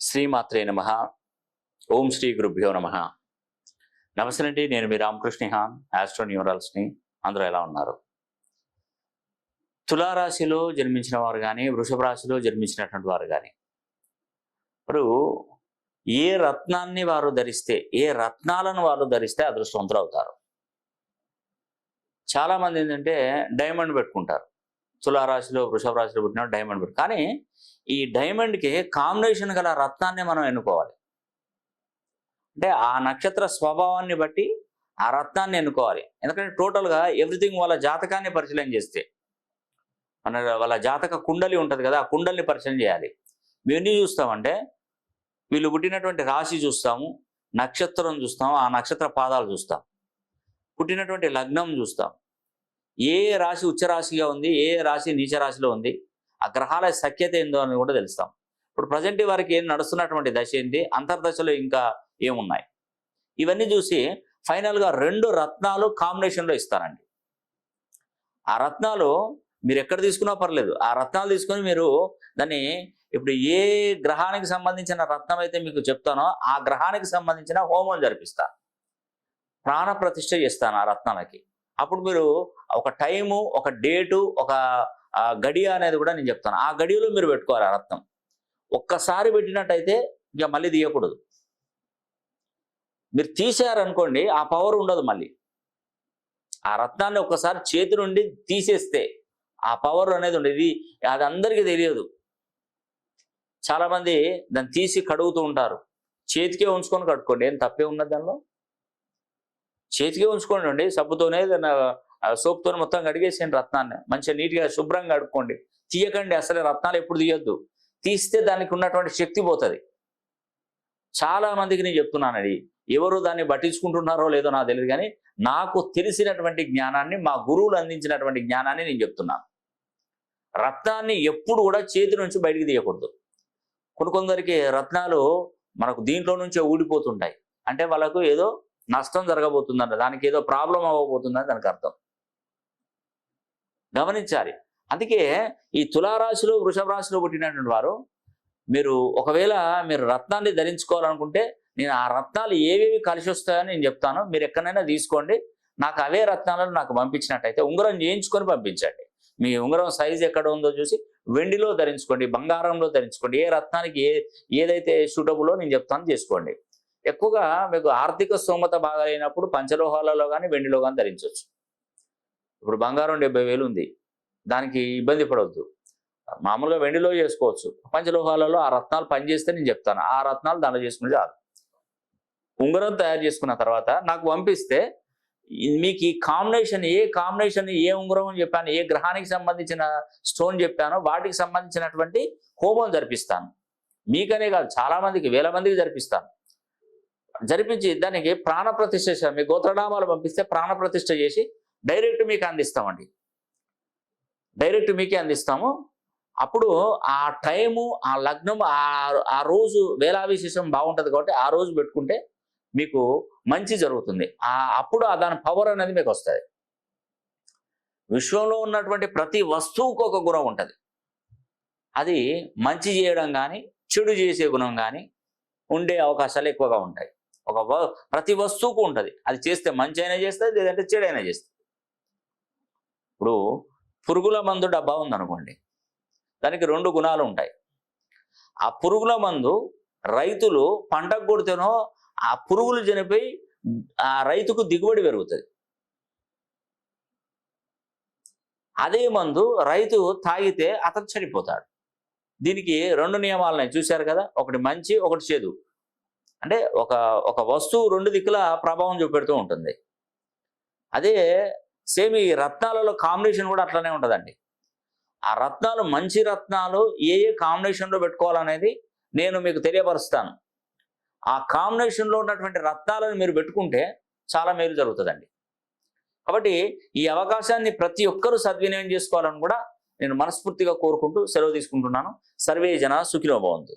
శ్రీమాత్రే నమః. ఓం శ్రీ గురుభ్యో నమః. నమస్తే అండి, నేను మీ రామకృష్ణ హాన్, ఆస్ట్రో న్యూమరాలజిస్ట్ని. అందరూ ఎలా ఉన్నారు? తులారాశిలో జన్మించిన వారు కానీ, వృషభ రాశిలో జన్మించినటువంటి వారు కానీ, ఇప్పుడు ఏ రత్నాన్ని వారు ధరిస్తే, ఏ రత్నాలను వారు ధరిస్తే అదృష్టవంతులు అవుతారు. చాలామంది ఏంటంటే డైమండ్ పెట్టుకుంటారు. తులారాశిలో, వృషభ రాశిలో పుట్టిన డైమండ్ పెట్టు, కానీ ఈ డైమండ్కి కాంబినేషన్ గల రత్నాన్ని మనం ఎన్నుకోవాలి. అంటే ఆ నక్షత్ర స్వభావాన్ని బట్టి ఆ రత్నాన్ని ఎన్నుకోవాలి. ఎందుకంటే టోటల్గా ఎవ్రీథింగ్ వాళ్ళ జాతకాన్ని పరిశీలన చేస్తే, వాళ్ళ జాతక కుండలి ఉంటుంది కదా, ఆ కుండలిని పరిశీలన చేయాలి. మేము ఎన్ని చూస్తామంటే, వీళ్ళు పుట్టినటువంటి రాశి చూస్తాము, నక్షత్రం చూస్తాము, ఆ నక్షత్ర పాదాలు చూస్తాం, పుట్టినటువంటి లగ్నం చూస్తాం, ఏ రాశి ఉచ్చరాశిగా ఉంది, ఏ రాశి నీచ రాశిలో ఉంది, ఆ గ్రహాల సఖ్యత ఏందో అని కూడా తెలుస్తాం. ఇప్పుడు ప్రజెంట్ వారికి ఏం నడుస్తున్నటువంటి దశ ఏంటి, అంతర్దశలో ఇంకా ఏమున్నాయి, ఇవన్నీ చూసి ఫైనల్గా 2 రత్నాలు కాంబినేషన్లో ఇస్తారండి. ఆ రత్నాలు మీరు ఎక్కడ తీసుకున్నా పర్లేదు, ఆ రత్నాలు తీసుకొని మీరు దాన్ని, ఇప్పుడు ఏ గ్రహానికి సంబంధించిన రత్నం అయితే మీకు చెప్తానో ఆ గ్రహానికి సంబంధించిన హోమం జరిపిస్తాను, ప్రాణ ప్రతిష్ఠ చేస్తాను ఆ రత్నాలకి. అప్పుడు మీరు ఒక టైము, ఒక డేటు, ఒక గడియ అనేది కూడా నేను చెప్తాను. ఆ గడియలో మీరు పెట్టుకోవాలి ఆ రత్నం. ఒక్కసారి పెట్టినట్టయితే ఇక మళ్ళీ తీయకూడదు. మీరు తీసారనుకోండి, ఆ పవర్ ఉండదు. మళ్ళీ ఆ రత్నాన్ని ఒక్కసారి చేతి నుండి తీసేస్తే ఆ పవర్ అనేది ఉండేది. అది అందరికీ తెలియదు. చాలామంది దాన్ని తీసి కడుగుతూ ఉంటారు. చేతికే ఉంచుకొని కట్టుకోండి, ఏం తప్పే ఉన్నది దానిలో. చేతికే ఉంచుకోండి అండి, సబ్బుతోనే సోప్తో మొత్తం కడిగేసేయండి రత్నాన్ని, మంచిగా నీట్గా శుభ్రంగా కడుక్కోండి. తీయకండి, అసలు రత్నాలు ఎప్పుడు తీయొద్దు. తీస్తే దానికి ఉన్నటువంటి శక్తి పోతుంది. చాలా మందికి నేను చెప్తున్నానండి, ఎవరు దాన్ని పట్టించుకుంటున్నారో లేదో నాకు తెలియదు, కానీ నాకు తెలిసినటువంటి జ్ఞానాన్ని, మా గురువులు అందించినటువంటి జ్ఞానాన్ని నేను చెప్తున్నాను. రత్నాన్ని ఎప్పుడు కూడా చేతి నుంచి బయటికి తీయకూడదు. కొందరికి రత్నాలు మనకు దీంట్లో నుంచే ఊడిపోతుంటాయి, అంటే వాళ్ళకు ఏదో నష్టం జరగబోతుందంట, దానికి ఏదో ప్రాబ్లం అవ్వబోతుందని దానికి అర్థం. గమనించాలి. అందుకే ఈ తులారాశిలో, వృషభ రాశిలో పుట్టినటువంటి వారు, మీరు ఒకవేళ మీరు రత్నాన్ని ధరించుకోవాలనుకుంటే, నేను ఆ రత్నాలు ఏవేవి కలిసి వస్తాయని నేను చెప్తాను. మీరు ఎక్కడైనా తీసుకోండి, నాకు అవే రత్నాలను నాకు పంపించినట్టయితే ఉంగరం చేయించుకొని పంపించండి. మీ ఉంగరం సైజు ఎక్కడ ఉందో చూసి వెండిలో ధరించుకోండి, బంగారంలో ధరించుకోండి. ఏ రత్నానికి ఏదైతే సూటబులో నేను చెప్తాను చేసుకోండి. ఎక్కువగా మీకు ఆర్థిక స్తోమత బాగా అయినప్పుడు పంచలోహాలలో కానీ, వెండిలో కానీ ధరించవచ్చు. ఇప్పుడు బంగారం 70,000 ఉంది, దానికి ఇబ్బంది పడవద్దు. మామూలుగా వెండిలో చేసుకోవచ్చు. పంచలోహాలలో ఆ రత్నాలు పనిచేస్తే నేను చెప్తాను, ఆ రత్నాలు దాంట్లో చేసుకుని చాలు. ఉంగరం తయారు చేసుకున్న తర్వాత నాకు పంపిస్తే, మీకు ఈ కాంబినేషన్, ఏ ఉంగరం అని చెప్పాను, ఏ గ్రహానికి సంబంధించిన స్టోన్ చెప్పానో వాటికి సంబంధించినటువంటి హోమం జరిపిస్తాను. మీకనే కాదు, చాలా మందికి, వేల మందికి జరిపిస్తాను. జరిపించి దానికి ప్రాణప్రతిష్ఠ చేశాను. మీ గోత్రనామాలు పంపిస్తే ప్రాణప్రతిష్ఠ చేసి డైరెక్ట్ మీకు అందిస్తామండి. డైరెక్ట్ మీకే అందిస్తాము. అప్పుడు ఆ టైము, ఆ లగ్నం, ఆ రోజు వేళావిశేషం బాగుంటుంది కాబట్టి ఆ రోజు పెట్టుకుంటే మీకు మంచి జరుగుతుంది. అప్పుడు దాని పవర్ అనేది మీకు వస్తుంది. విశ్వంలో ఉన్నటువంటి ప్రతి వస్తువుకు ఒక గుణం ఉంటుంది. అది మంచి చేయడం కానీ, చెడు చేసే గుణం కానీ ఉండే అవకాశాలు ఎక్కువగా ఉంటాయి. ప్రతి వస్తువుకు ఉంటుంది. అది చేస్తే మంచి అయినా చేస్తుంది, లేదంటే చెడైనా చేస్తుంది. ఇప్పుడు పురుగుల మందు డబ్బా ఉందనుకోండి, దానికి 2 గుణాలు ఉంటాయి. ఆ పురుగుల మందు రైతులు పంటకు కొడితేనో ఆ పురుగులు చనిపోయి ఆ రైతుకు దిగుబడి పెరుగుతుంది. అదే మందు రైతు తాగితే అతను చనిపోతాడు. దీనికి 2 నియమాలున్నాయి, చూశారు కదా, ఒకటి మంచి, ఒకటి చెడు. అంటే ఒక వస్తువు 2 దిక్కుల ప్రభావం చూపెడుతూ ఉంటుంది. అదే సేమ్ ఈ రత్నాలలో కాంబినేషన్ కూడా అట్లనే ఉంటుందండి. ఆ రత్నాలు, మంచి రత్నాలు ఏ కాంబినేషన్లో పెట్టుకోవాలనేది నేను మీకు తెలియపరుస్తాను. ఆ కాంబినేషన్లో ఉన్నటువంటి రత్నాలను మీరు పెట్టుకుంటే చాలా మేలు జరుగుతుందండి. కాబట్టి ఈ అవకాశాన్ని ప్రతి ఒక్కరూ సద్వినియోగం చేసుకోవాలని కూడా నేను మనస్ఫూర్తిగా కోరుకుంటూ సెలవు తీసుకుంటున్నాను. సర్వే జన సుఖినో భవంతు.